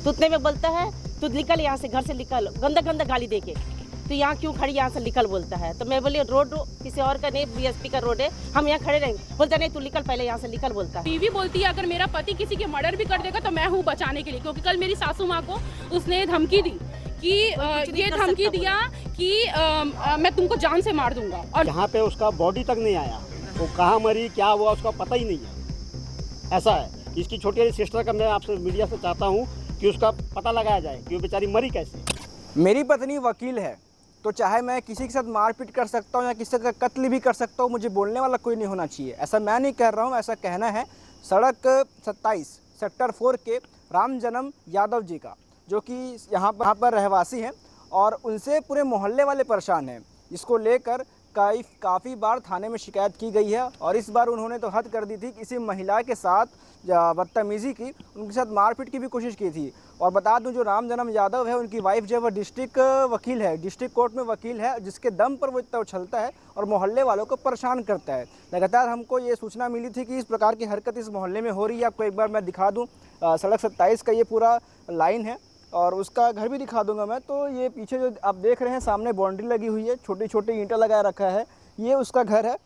तो उतने में बोलता है तू निकल यहाँ से, घर से निकल, गंदा गंदा गाली दे के, तो यहाँ क्यों खड़ी, यहाँ से निकल बोलता है। तो मैं बोली रोड किसी और का नहीं, बीएसपी का रोड है, हम यहाँ खड़े रहेंगे। बोलता नहीं तू निकल, पहले यहाँ से निकल बोलता है। बीवी बोलती है अगर मेरा पति किसी के मर्डर भी कर देगा तो मैं हूँ बचाने के लिए, क्योंकि कल मेरी सासू माँ को उसने धमकी दी कि ये धमकी दिया कि मैं तुमको जान से मार दूंगा। और यहाँ पे उसका बॉडी तक नहीं आया, वो कहाँ मरी क्या हुआ उसका पता ही नहीं है। ऐसा है, इसकी छोटी सिस्टर का मैं आपसे मीडिया से चाहता हूँ कि उसका पता लगाया जाए कि वो बेचारी मरी कैसे। मेरी पत्नी वकील है, तो चाहे मैं किसी के साथ मारपीट कर सकता हूँ या किसी का कत्ल भी कर सकता हूँ, मुझे बोलने वाला कोई नहीं होना चाहिए। ऐसा मैं नहीं कह रहा हूँ, ऐसा कहना है सड़क 27 सेक्टर 4 के राम जन्म यादव जी का, जो कि यहाँ पर रहवासी हैं और उनसे पूरे मोहल्ले वाले परेशान हैं। इसको लेकर काफ़ी बार थाने में शिकायत की गई है और इस बार उन्होंने तो हद कर दी थी, किसी महिला के साथ बदतमीज़ी की, उनके साथ मारपीट की भी कोशिश की थी। और बता दूं जो राम जन्म यादव है, उनकी वाइफ जो है वह डिस्ट्रिक्ट वकील है, डिस्ट्रिक्ट कोर्ट में वकील है, जिसके दम पर वो इतना उछलता है और मोहल्ले वालों को परेशान करता है। लगातार हमको ये सूचना मिली थी कि इस प्रकार की हरकत इस मोहल्ले में हो रही है। आपको एक बार मैं दिखा दूँ, सड़क 27 का ये पूरा लाइन है और उसका घर भी दिखा दूंगा मैं। तो ये पीछे जो आप देख रहे हैं सामने बाउंड्री लगी हुई है, छोटी छोटी ईंटें लगा रखा है, ये उसका घर है।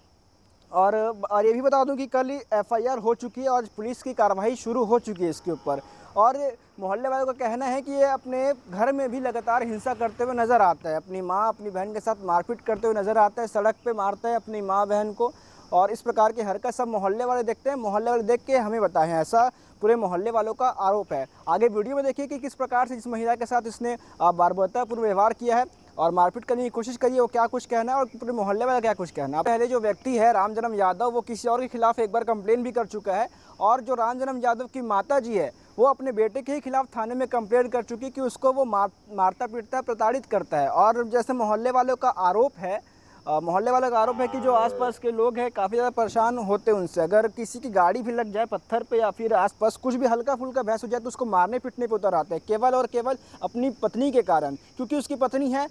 और ये भी बता दूं कि कल ही एफआईआर हो चुकी है और पुलिस की कार्रवाई शुरू हो चुकी है इसके ऊपर। और मोहल्ले वालों का कहना है कि ये अपने घर में भी लगातार हिंसा करते हुए नज़र आता है, अपनी माँ अपनी बहन के साथ मारपीट करते हुए नज़र आता है, सड़क पे मारता है अपनी माँ बहन को। और इस प्रकार की हरकत सब मोहल्ले वाले देखते हैं, मोहल्ले वाले देख के हमें बताएं, ऐसा पूरे मोहल्ले वालों का आरोप है। आगे वीडियो में देखिए कि किस प्रकार से इस महिला के साथ इसने बर्बरतापूर्ण व्यवहार किया है और मारपीट करने की कोशिश करी है, वो क्या कुछ कहना है और पूरे मोहल्ले वाला क्या कुछ कहना है। पहले जो व्यक्ति है राम जन्म यादव, वो किसी और के खिलाफ एक बार कंप्लेन भी कर चुका है और जो राम जन्म यादव की माता जी है वो अपने बेटे के ही खिलाफ थाने में कंप्लेन कर चुकी कि उसको वो मारता पीटता प्रताड़ित करता है। और जैसे मोहल्ले वालों का आरोप है, कि जो आसपास के लोग हैं काफ़ी ज़्यादा परेशान होते हैं उनसे। अगर किसी की गाड़ी भी लग जाए पत्थर पे या फिर आसपास कुछ भी हल्का फुल्का बहस हो जाए तो उसको मारने पीटने पे उतर आते हैं, केवल और केवल अपनी पत्नी के कारण, क्योंकि उसकी पत्नी है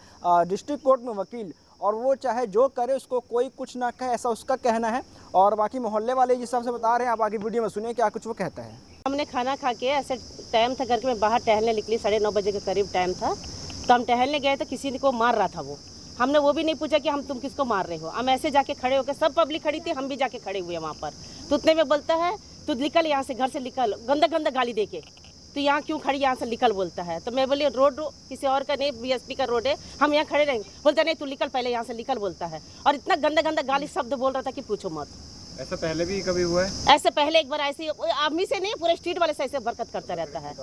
डिस्ट्रिक्ट कोर्ट में वकील और वो चाहे जो करे उसको कोई कुछ ना कहे, ऐसा उसका कहना है। और बाकी मोहल्ले वाले जिस हिसाब से बता रहे हैं, आप आगे वीडियो में सुनिए क्या कुछ वो कहता है। हमने खाना खा के ऐसे टाइम था घर के, मैं बाहर टहलने निकली, 9:30 बजे के करीब टाइम था, तो हम टहलने गए तो किसी को मार रहा था वो। हमने वो भी नहीं पूछा कि हम तुम किसको मार रहे हो, हम ऐसे जाके खड़े होकर, सब पब्लिक खड़ी थी, हम भी जाके खड़े हुए वहाँ पर। तो उतने में बोलता है तू निकल यहाँ से, घर से निकल, गंदा गंदा गाली दे के, तो यहाँ क्यों खड़ी, यहाँ से निकल बोलता है। तो मैं बोली रोड किसी और का नहीं, बीएसपी का रोड है, हम यहाँ खड़े रहेंगे। बोलता नहीं तू निकल, पहले यहाँ से निकल बोलता है। और इतना गंदा गंदा गाली शब्द बोल रहा था कि पूछो मत। ऐसा पहले भी कभी हुआ है? ऐसे पहले एक बार ऐसे आदमी से नहीं, पूरे स्ट्रीट वाले से ऐसे बरकत करता रहता है।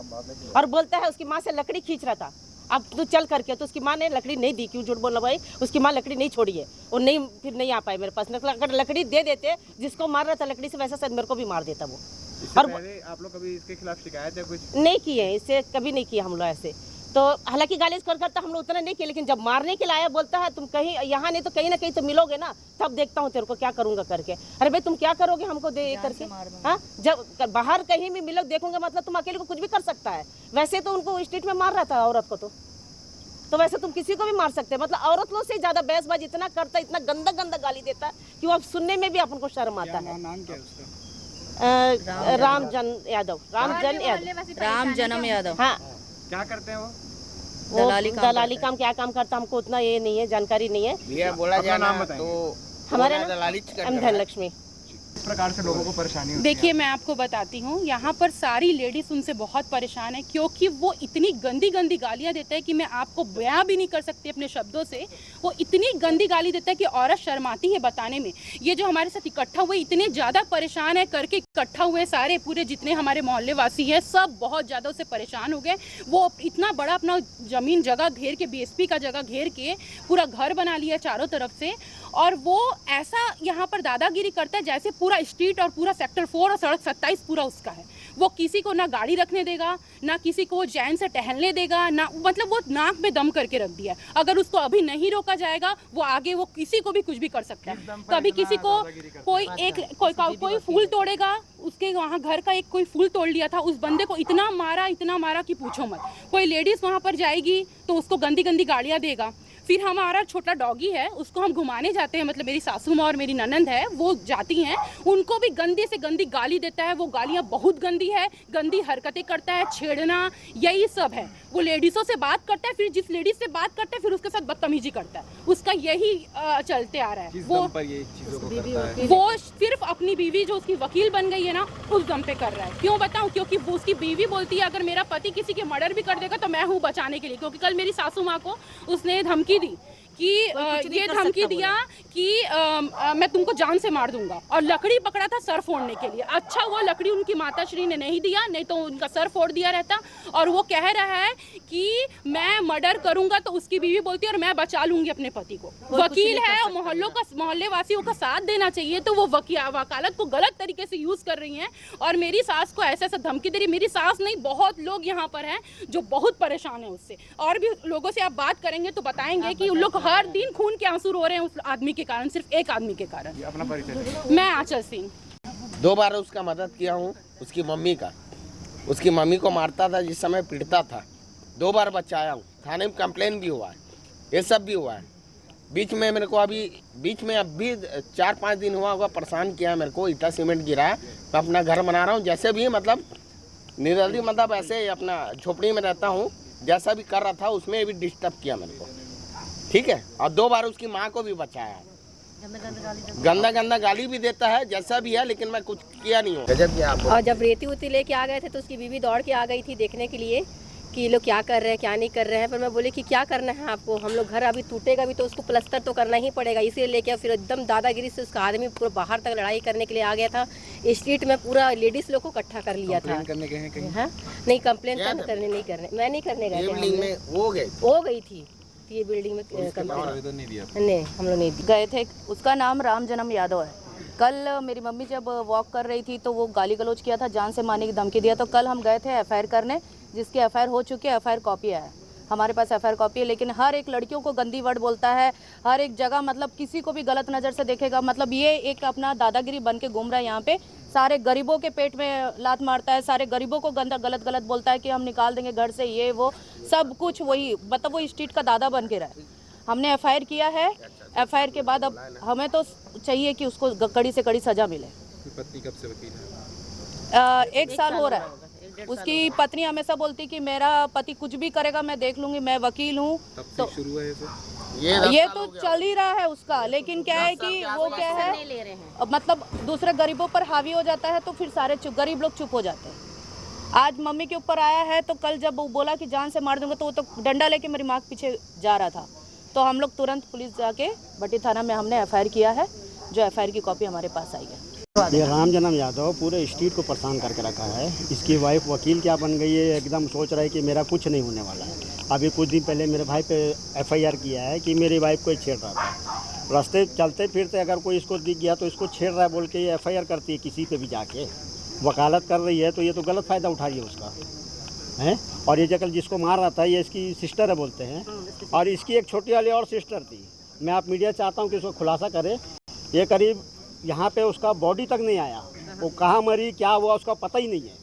और बोलता है उसकी माँ से लकड़ी खींच रहा था, अब तू चल करके, तो उसकी माँ ने लकड़ी नहीं दी। क्यों झूठ बोलना भाई, उसकी माँ लकड़ी नहीं छोड़ी है और नहीं फिर नहीं आ पाए मेरे पास। अगर लकड़ी दे देते जिसको मार रहा था लकड़ी से, वैसा शायद मेरे को भी मार देता वो। और पहले आप लोग कभी इसके खिलाफ शिकायत या कुछ नहीं किए, इससे कभी नहीं किया हम लोग ऐसे। तो हालांकि गाली करता हम लोग उतना नहीं किया, लेकिन जब मारने के लाया बोलता है तुम कहीं यहाँ नहीं तो कहीं ना कहीं तो मिलोगे ना, तब देखता हूँ तेरे को क्या करूंगा करके। अरे भाई तुम क्या करोगे हमको दे करके, हाँ जब बाहर कहीं भी मिलो देखूंगा, मतलब तुम अकेले को कुछ भी कर सकता है। वैसे तो उनको स्ट्रीट में मार रहा था औरत को, तो वैसे तुम किसी को भी मार सकते हैं। मतलब औरत लोग से ज्यादा बहसबाजी इतना करता है, इतना गंदा गंदा गाली देता है कि वो अब सुनने में भी अपन को शर्म आता है। नाम क्या है उसका? राम जन्म यादव। राम जन्म यादव। हाँ, क्या करते हैं वो दलाली काम, क्या काम करता हमको उतना ये नहीं है, जानकारी नहीं है। भैया बोला जाना तो हमारे नाम धनलक्ष्मी। इस प्रकार से लोगों को परेशानी होती है। देखिए मैं आपको बताती हूँ, यहाँ पर सारी लेडीज उनसे बहुत परेशान है, क्योंकि वो इतनी गंदी गंदी गालियाँ देता है कि मैं आपको बयां भी नहीं कर सकती अपने शब्दों से। वो इतनी गंदी गाली देता है कि औरत शर्माती है बताने में। ये जो हमारे साथ इकट्ठा हुए, इतने ज़्यादा परेशान है करके इकट्ठा हुए सारे पूरे जितने हमारे मोहल्ले वासी हैं, सब बहुत ज़्यादा उससे परेशान हो गए। वो इतना बड़ा अपना ज़मीन जगह घेर के, बीएसपी का जगह घेर के पूरा घर बना लिया चारों तरफ से। और वो ऐसा यहाँ पर दादागिरी करता है जैसे पूरा स्ट्रीट और पूरा सेक्टर 4 और सड़क 27 पूरा उसका है। वो किसी को ना गाड़ी रखने देगा, ना किसी को चैन से टहलने देगा, ना मतलब वो नाक में दम करके रख दिया। अगर उसको अभी नहीं रोका जाएगा वो आगे वो किसी को भी कुछ भी कर सकता है। कभी किसी को कोई फूल तोड़ेगा, उसके वहाँ घर का एक कोई फूल तोड़ लिया था, उस बंदे को इतना मारा कि पूछो मत। कोई लेडीज वहाँ पर जाएगी तो उसको गंदी गंदी गालियाँ देगा। फिर हमारा छोटा डॉगी है, उसको हम घुमाने जाते हैं, मतलब मेरी सासू माँ और मेरी ननंद है वो जाती हैं, उनको भी गंदी से गंदी गाली देता है। वो गालियाँ बहुत गंदी है, गंदी हरकतें करता है, छेड़ना, यही सब है। वो लेडीज़ों से बात करता है, फिर जिस लेडीज़ से बात करता है फिर उसके साथ बदतमीजी करता है। उसका यही चलते आ रहा है। किस दम पर ये चीजों को करता है? वो सिर्फ अपनी बीवी जो उसकी वकील बन गई है ना, उस दम पे कर रहा है। क्यों बताऊं? क्योंकि वो उसकी बीवी बोलती है अगर मेरा पति किसी के मर्डर भी कर देगा तो मैं हूँ बचाने के लिए। क्योंकि कल मेरी सासू माँ को उसने धमकी दी कि ये धमकी दिया कि मैं तुमको जान से मार दूंगा, और लकड़ी पकड़ा था सर फोड़ने के लिए। अच्छा वो लकड़ी उनकी माताश्री ने नहीं दिया, नहीं तो उनका सर फोड़ दिया रहता। और वो कह रहा है कि मैं मर्डर करूंगा, तो उसकी बीवी बोलती है और मैं बचा लूंगी अपने पति को। वकील है और मोहल्ले वासियों का साथ देना चाहिए, तो वो वकालत को गलत तरीके से यूज कर रही हैं और मेरी सास को ऐसा धमकी दे रही। मेरी सास नहीं, बहुत लोग यहाँ पर हैं जो बहुत परेशान है उससे। और भी लोगों से आप बात करेंगे तो बताएंगे कि उन लोग हर दिन खून के आंसू रो रहे हैं उस आदमी के कारण, सिर्फ एक आदमी के कारण। अपना परिचय। मैं आंचल सिंह। 2 बार उसका मदद किया हूँ, उसकी मम्मी का। उसकी मम्मी को मारता था जिस समय पीटता था, 2 बार बचाया हूँ। थाने में कंप्लेन भी हुआ है, ये सब भी हुआ है। बीच में मेरे को अभी 4-5 दिन हुआ होगा, परेशान किया मेरे को। ईटा सीमेंट गिराया, मैं अपना घर बना रहा हूँ। जैसे भी मतलब निर्दली, मतलब ऐसे अपना झोपड़ी में रहता हूँ, जैसा भी कर रहा था उसमें भी डिस्टर्ब किया मेरे को, ठीक है। और 2 बार उसकी माँ को भी बचाया है। गंदा गाली भी देता है, जैसा भी है, लेकिन मैं कुछ किया नहीं हूँ। गजब किया आपको। और जब रेती उती लेके आ गए थे तो उसकी बीवी दौड़ के आ गई थी देखने के लिए कि ये लोग क्या कर रहे हैं क्या नहीं कर रहे हैं। पर मैं बोली कि क्या करना है आपको, हम लोग घर अभी टूटेगा भी तो उसको प्लास्टर तो करना ही पड़ेगा, इसीलिए लेके फिर एकदम दादागिरी से उसका आदमी पूरा बाहर तक लड़ाई करने के लिए आ गया था। स्ट्रीट में पूरा लेडीज लोग को इकट्ठा कर लिया था। करने गए हैं कहीं? हाँ नहीं, कंप्लेन मैं नहीं करने गए थे। हो गई थी ये बिल्डिंग में आवेदन नहीं दिया? नहीं, हम लोग नहीं गए थे। उसका नाम राम जन्म यादव है। कल मेरी मम्मी जब वॉक कर रही थी तो वो गाली गलौज किया था, जान से मारने की धमकी दिया। तो कल हम गए थे एफआईआर करने, जिसकी एफआईआर हो चुकी है, एफआईआर कॉपी है हमारे पास, एफआईआर कॉपी है। लेकिन हर एक लड़कियों को गंदी वर्ड बोलता है, हर एक जगह मतलब किसी को भी गलत नज़र से देखेगा। मतलब ये एक अपना दादागिरी बन के घूम रहा है यहाँ पे। सारे गरीबों के पेट में लात मारता है, सारे गरीबों को गलत बोलता है कि हम निकाल देंगे घर से, ये वो सब कुछ वही, मतलब वो स्ट्रीट का दादा बन के रहा है। हमने एफआईआर किया है। एफआईआर के बाद अब हमें तो चाहिए कि उसको कड़ी से कड़ी सजा मिले। पत्नी कब से वकील है? 1 साल हो रहा है। उसकी पत्नी हमेशा बोलती कि मेरा पति कुछ भी करेगा मैं देख लूंगी, मैं वकील हूँ। तो शुरू है ये तो चल ही रहा है उसका, लेकिन क्या है कि वो क्या है, मतलब दूसरे गरीबों पर हावी हो जाता है तो फिर सारे गरीब लोग चुप हो जाते हैं। आज मम्मी के ऊपर आया है तो कल जब वो बोला कि जान से मार दूंगा तो वो तो डंडा लेके मेरी माँ के पीछे जा रहा था। तो हम लोग तुरंत पुलिस जाके भट्टी थाना में हमने एफआईआर किया है, जो एफआईआर की कॉपी हमारे पास आई है। ये राम जन्म यादव पूरे स्ट्रीट को परेशान करके रखा है। इसकी वाइफ वकील क्या बन गई है, एकदम सोच रहा है कि मेरा कुछ नहीं होने वाला है। अभी कुछ दिन पहले मेरे भाई पे एफआईआर किया है कि मेरी वाइफ को छेड़ रहा था। रास्ते चलते फिरते अगर कोई इसको दिख गया तो इसको छेड़ रहा है बोल के ये एफआईआर करती है किसी पे भी जाके, वकालत कर रही है। तो ये तो गलत फ़ायदा उठा रही है उसका, हैं। और ये जगह जिसको मार रहा था ये इसकी सिस्टर है बोलते हैं, और इसकी एक छोटी वाली और सिस्टर थी। मैं आप मीडिया चाहता हूँ कि इसको खुलासा करे। ये करीब यहाँ पे उसका बॉडी तक नहीं आया, वो कहाँ मरी क्या हुआ उसका पता ही नहीं है,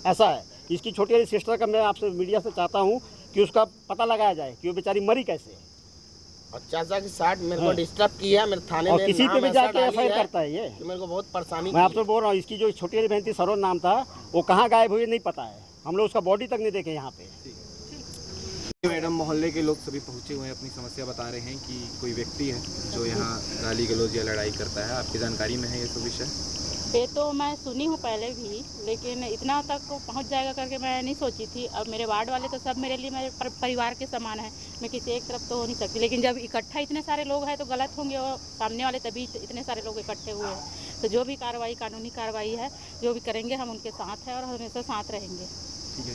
ऐसा है। इसकी छोटी वाली सिस्टर का मैं आपसे मीडिया से चाहता हूँ कि उसका पता लगाया जाए कि वो बेचारी मरी कैसे। और चाचा के साथ मेरे को डिस्टर्ब किया, मेरे थाने में किसी पे भी जाके एफआईआर करता है ये, मेरे को बहुत परेशानी। मैं आपसे बोल रहा हूँ, इसकी जो छोटी वाली बहन थी सरोज नाम था, वो कहाँ गायब हुई नहीं पता है। हम लोग उसका बॉडी तक नहीं देखे यहाँ पे। मैडम, मोहल्ले के लोग सभी पहुंचे हुए हैं, अपनी समस्या बता रहे हैं कि कोई व्यक्ति है जो यहाँ गाली गलौज या लड़ाई करता है। आपकी जानकारी में है ये सब विषय? ये तो मैं सुनी हूँ पहले भी, लेकिन इतना तक पहुँच जाएगा करके मैं नहीं सोची थी। अब मेरे वार्ड वाले तो सब मेरे लिए मेरे परिवार के समान है, मैं किसी एक तरफ तो हो नहीं सकती। लेकिन जब इकट्ठा इतने सारे लोग हैं तो गलत होंगे वो सामने वाले, तभी इतने सारे लोग इकट्ठे हुए हैं। तो जो भी कार्रवाई, कानूनी कार्रवाई है, जो भी करेंगे हम उनके साथ हैं और हमेशा साथ रहेंगे। ठीक है।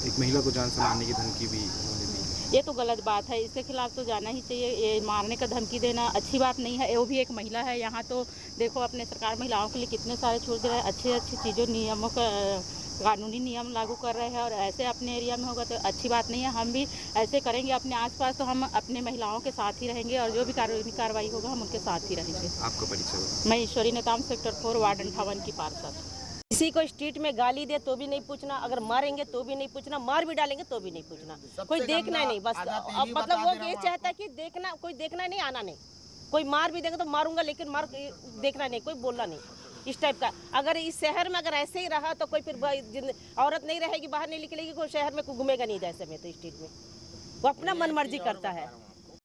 एक महिला को जान से मारने की धमकी भी उन्होंने दी। ये तो गलत बात है, इसके खिलाफ तो जाना ही चाहिए। ये मारने का धमकी देना अच्छी बात नहीं है। वो भी एक महिला है। यहाँ तो देखो अपने सरकार महिलाओं के लिए कितने सारे छूट दे रहे हैं, अच्छी अच्छी चीज़ों, नियमों का कानूनी नियम लागू कर रहे हैं, और ऐसे अपने एरिया में होगा तो अच्छी बात नहीं है। हम भी ऐसे करेंगे अपने आसपास, तो हम अपने महिलाओं के साथ ही रहेंगे और जो भी कानूनी कार्रवाई होगा हम उनके साथ ही रहेंगे। आपका परिचय? मैं ईश्वरी नेताम, सेक्टर 4, वार्ड 58 की पार्षद। किसी को स्ट्रीट में गाली दे तो भी नहीं पूछना, अगर मारेंगे तो भी नहीं पूछना, मार भी डालेंगे तो भी नहीं पूछना, कोई देखना नहीं। बस अब मतलब वो ये चाहता है कि देखना, कोई देखना नहीं, आना नहीं। कोई मार भी देगा तो मारूंगा, लेकिन मार देखना नहीं, कोई बोलना नहीं, इस टाइप का। अगर इस शहर में अगर ऐसे ही रहा तो कोई फिर औरत नहीं रहेगी, बाहर नहीं निकलेगी, कोई शहर में कोई घूमेगा नहीं। जैसे में तो स्ट्रीट में वो अपना मन मर्जी करता है।